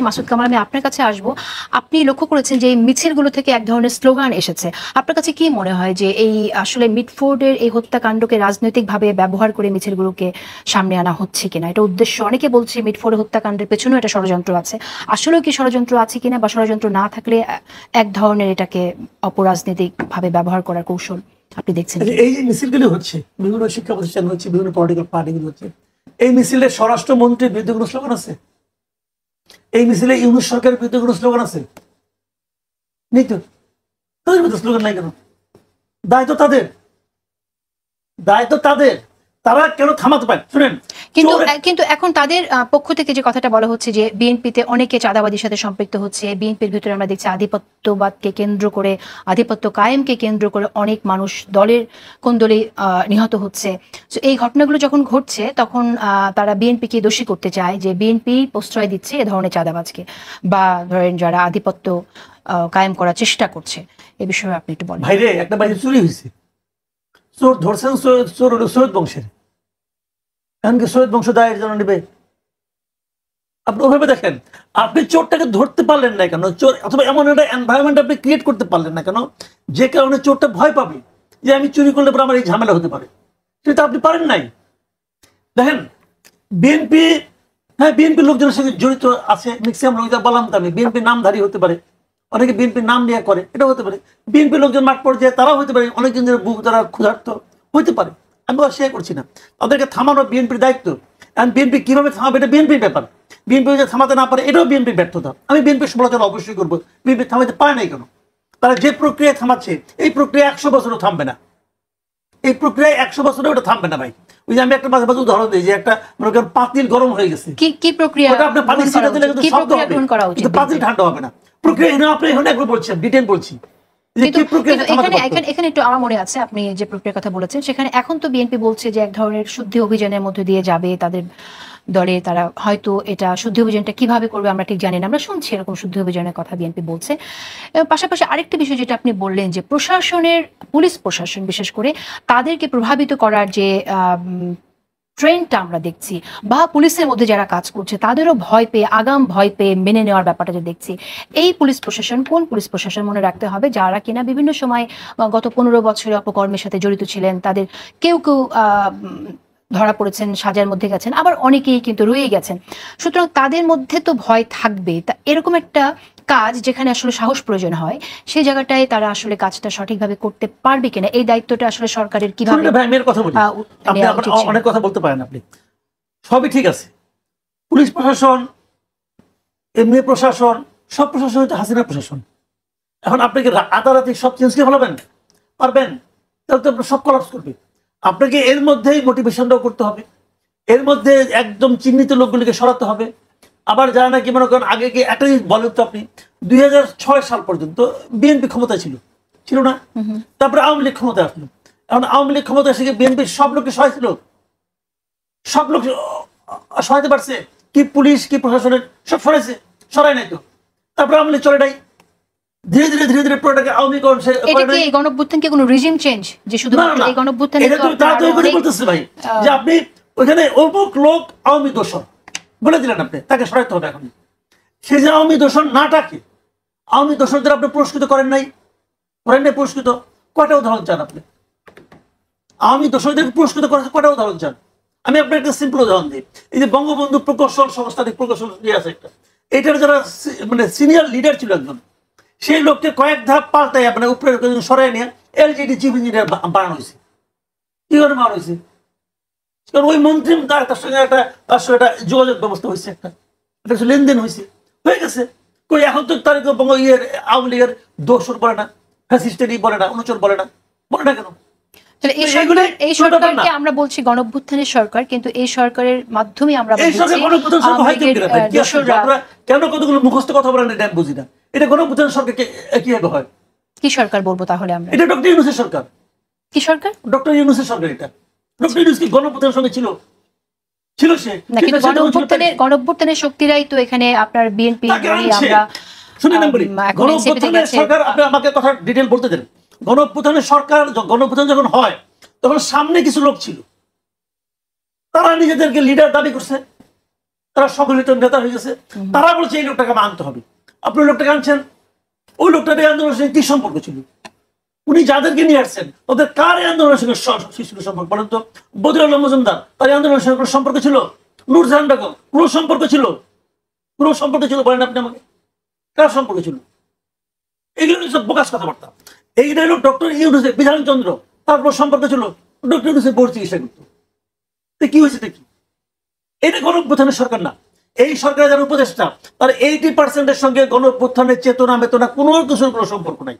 মাসুদ কামাল, আমি আপনার কাছে আসবো। আপনি লক্ষ্য করেছেন যে এই মিছিলগুলো থেকে এক ধরনের স্লোগান এসেছে। আপনার কাছে কি মনে হয় যে এই আসলে মিটফোর্ডের এই হত্যাকাণ্ডকে রাজনৈতিকভাবে ব্যবহার করে মিছিলগুলোকে সামনে আনা হচ্ছে কিনা? এটা উদ্দেশ্য, অনেকে বলছে মিটফোর্ডের হত্যাকাণ্ডের পেছনেও একটা ষড়যন্ত্র আছে। আসলেও কি ষড়যন্ত্র আছে কিনা, বা ষড়যন্ত্র না থাকলে এক ধরনের এটাকে অপরাজনৈতিক ভাবে ব্যবহার করার কৌশল আপনি দেখছেন? এই যে মিছিলগুলো হচ্ছে, বিভিন্ন শিক্ষা প্রতিষ্ঠান হচ্ছে, বিভিন্ন পলিটিক্যাল পার্টিগুলো হচ্ছে, এই মিছিলে স্বরাষ্ট্রমন্ত্রীর বিরুদ্ধে কোনো স্লোগান আছে? এই মিছিলে ইউনূস সরকারের বিরুদ্ধে কোনো স্লোগান আছে? নেই তো। তাদের বিরুদ্ধে স্লোগান নাই কেন? দায়িত্ব তাদের, দায়িত্ব তাদের, তারা কেন থামাতে পারে? শুনেন, কিন্তু এখন তাদের পক্ষ থেকে যে কথাটা বলা হচ্ছে যে বিএনপিতে অনেকে চাঁদাবাদীর সাথে সম্পৃক্ত হচ্ছে, বিএনপির ভিতরে আমরা দেখছি আধিপত্যবাদকে কেন্দ্র করে, আধিপত্য কায়েমকে কেন্দ্র করে অনেক মানুষ দলের কোন দলে নিহত হচ্ছে। তো এই ঘটনাগুলো যখন ঘটছে তখন তারা বিএনপিকে দোষী করতে চায় যে বিএনপি প্রশ্রয় দিচ্ছে এ ধরনের চাঁদাবাজকে, বা ধরেন যারা আধিপত্য কায়েম করার চেষ্টা করছে। এ বিষয়ে আপনি একটু বলেন। ভাইরে, একটা বাড়ি চুরি হয়েছে, চোর ধরছেন, চোর হলো সৈয়দ বংশের। এমনকি সৈয়দ বংশ দায়ের জন্য নেবে? আপনি ওভাবে দেখেন, আপনি চোরটাকে ধরতে পারলেন না কেন? চোর অথবা এমন একটা এনভায়রনমেন্ট আপনি ক্রিয়েট করতে পারলেন না কেন যে কারণে চোরটা ভয় পাবে যে আমি চুরি করলে পরে আমার এই ঝামেলা হতে পারে? সেটা আপনি পারেন নাই। দেখেন, বিএনপি, হ্যাঁ, বিএনপির লোকজনের সঙ্গে জড়িত আছে ম্যাক্সিমাম লোক, বললাম তো আমি, বিএনপির নামধারী হতে পারে, অনেকে বিএনপির নাম নিয়ে করে, এটা হতে পারে। বিএনপির লোকজন মাঠ পর্যায়ে তারাও হতে পারে, অনেকজন বুক তারা ক্ষুধার্ত হতে পারে, আমি অস্বীকার করছি না। তাদেরকে থামানো বিএনপির দায়িত্ব। এখন বিএনপি কিভাবে থামাবে এটা বিএনপির ব্যাপার। বিএনপি যদি থামাতে না পারে এটাও বিএনপির ব্যর্থতা। আমি বিএনপির সমালোচনা অবশ্যই করবো। বিএনপি থামাতে পারে নাই কেন? তারা যে প্রক্রিয়া থামাচ্ছে, এই প্রক্রিয়া 100 বছরও থামবে না। এই প্রক্রিয়ায় 100 বছরে ওটা থামবে না ভাই। ওই যে আমি একটা মাঝে মাঝে উদাহরণ দিই যে একটা মনে করেন পাতিল গরম হয়ে গেছে, কি প্রক্রিয়া? ওটা আপনি পানি ছিটা দিলে কিন্তু শব্দ হবে, কিন্তু পাতিল ঠান্ডা হবে না। প্রক্রিয়া আপনি এখানে একবার বলছেন, ডিটেইল বলছি। এখানে একটু আমার মনে আছে আপনি যে প্রক্রিয়ার কথা বলেছেন, সেখানে এখন তো বিএনপি বলছে যে এক ধরনের শুদ্ধি অভিযানের মধ্যে দিয়ে যাবে তাদের দলে। তারা হয়তো এটা শুদ্ধি অভিযানটা কিভাবে করবে আমরা ঠিক জানি না, আমরা শুনছি এরকম শুদ্ধি অভিযানের কথা বিএনপি বলছে। পাশাপাশি আরেকটা বিষয় যেটা আপনি বললেন যে প্রশাসনের, পুলিশ প্রশাসন বিশেষ করে তাদেরকে প্রভাবিত করার যে ট্রেন্ডটা আমরা দেখছি, বা পুলিশের মধ্যে যারা কাজ করছে তাদেরও ভয় পেয়ে, আগাম ভয় পেয়ে মেনে নেওয়ার ব্যাপারটা যে দেখছি। এই পুলিশ প্রশাসন কোন পুলিশ প্রশাসন মনে রাখতে হবে? যারা কিনা বিভিন্ন সময় গত 15 বছরে অপকর্মের সাথে জড়িত ছিলেন, তাদের কেউ কেউ ধরা পড়েছেন, সাজার মধ্যে গেছেন, আবার অনেকেই কিন্তু রয়ে গেছেন। সুতরাং তাদের মধ্যে তো ভয় থাকবে। তা এরকম একটা কাজ যেখানে আসলে সাহস প্রয়োজন হয়, সেই জায়গাটায় তারা আসলে কাজটা সঠিকভাবে করতে পারবে কিনা, এই দায়িত্বটা আসলে সরকারের কিভাবে? অনেক কথা বলতে পারেন আপনি, সবই ঠিক আছে। পুলিশ প্রশাসন, এমনি প্রশাসন, সব প্রশাসন হচ্ছে হাসিনা প্রশাসন। এখন আপনি কি আদালতে সব চেঞ্জ করে ফেলাবেন? পারবেন? তাহলে তো সব কলাপস করবে। আপনাকে এর মধ্যেই মোটিভেশনটাও করতে হবে, এর মধ্যে একদম চিহ্নিত লোকগুলিকে সরাতে হবে। আবার যারা নাকি মনে করেন আগে কি একটা জিনিস বলেন তো আপনি, 2006 সাল পর্যন্ত বিএনপি ক্ষমতায় ছিল না? তারপরে আওয়ামী লীগ ক্ষমতায় আসলো। এখন আওয়ামী লীগ ক্ষমতায় এসে বিএনপির সব লোককে সহায়ছিল? সব লোক সহায়তে পারছে কি? পুলিশ কি প্রশাসনের সব সরাইছে? সরাই নাই তো। তারপরে আওয়ামী লীগ চলে নাই, ধীরে ধীরে ধীরে ধীরে পুরোটাকে আওয়ামী গণঅভ্যুত্থান কি কোনো রিজিম চেঞ্জ? যে শুধু এই গণঅভ্যুত্থান বলতেছে ভাই যে আপনি ওখানে অমুক লোক আওয়ামী দোষর বলে দিলেন, আপনি তাকে সরাইতে হবে। এখন সে যে আওয়ামী দোষর নাটাকে, আওয়ামী দোষরদের আপনি পুরস্কৃত করেন নাই পুরস্কৃত? কয়টা উদাহরণ চান আপনি? আওয়ামী দোষরদের পুরস্কৃত করেন কয়টা উদাহরণ চান? আমি আপনার একটা সিম্পল উদাহরণ দিই। এই যে বঙ্গবন্ধু প্রকৌশল সংস্থা, প্রকৌশল আছে একটা, এটার যারা মানে সিনিয়র লিডার ছিল একজন, সেই লোককে কয়েক ধাপ পাল্টাই মানে উপরে সরাই নিয়ে এলজিডি চিফ ইঞ্জিনিয়ার বানানো হয়েছে। কি করে বানানো হয়েছে? কারণ ওই মন্ত্রী তার সঙ্গে একটা যোগাযোগ ব্যবস্থা হয়েছে, একটা লেনদেন হয়েছে, হয়ে গেছে। কই এখন তো তার আওয়ামী লীগের দোষর বলে না, ফ্যাসিস্টেরই বলে না, অনুচর বলে না কেন? এই সরকারকে আমরা বলছি গণঅভ্যুত্থানের সরকার, কিন্তু এই সরকারের মাধ্যমে আমরা কেন কতগুলো মুখস্থ কথা বলেন এটা বুঝি না। এটা গণঅভ্যুত্থানের সরকার কিভাবে হয়? কি সরকার বলবো তাহলে আমরা? এটা ডক্টর ইউনূসের সরকার। কি সরকার? ডক্টর ইউনূসের সরকার। এটা ডক্টর ইউনূস কি গণঅভ্যুত্থানের সঙ্গে ছিল? সে গণঅভ্যুত্থানের শক্তিরাই তো এখানে আপনার বিএনপি। আমরা শুনেন গণঅভ্যুত্থানের সরকার, আপনি আমাকে কথা ডিটেইল বলতে দেন। গণঅভ্যুত্থানের সরকার, গণঅভ্যুত্থান যখন হয় তখন সামনে কিছু লোক ছিল, তারা নিজেদেরকে লিডার দাবি করছে, তারা সংগঠিত নেতা হয়ে গেছে, তারা বলছে এই লোকটাকে মানতে হবে। আপনি ওই লোকটাকে আনছেন, ওই লোকটার এই আন্দোলনের সঙ্গে কি সম্পর্ক ছিল? উনি যাদেরকে নিয়ে আসছেন ওদের কার এই আন্দোলনের সঙ্গে ছিল সম্পর্ক বলেন তো? বদিউল আলম মজুমদার, তার এই আন্দোলনের সঙ্গে কোনো সম্পর্ক ছিল? নূরজাহান বেগম, কোনো সম্পর্ক ছিল? কোনো সম্পর্ক ছিল বলেন আপনি আমাকে, কার সম্পর্ক ছিল? এগুলো সব বোকাস কথাবার্তা। এইটা হলো ডক্টর ইউনূসের, বিধানচন্দ্র, তারপর সম্পর্ক ছিল ডক্টর ইউনূসের বোর্ড চিকিৎসা করতো। কি হয়েছে কি? এটা গণঅভ্যুত্থানের সরকার না। এই সরকারের যারা উপদেষ্টা তার 80% সঙ্গে গণঅভ্যুত্থানের চেতনা মেতনা কোনো কিছুর কোনো সম্পর্ক নাই।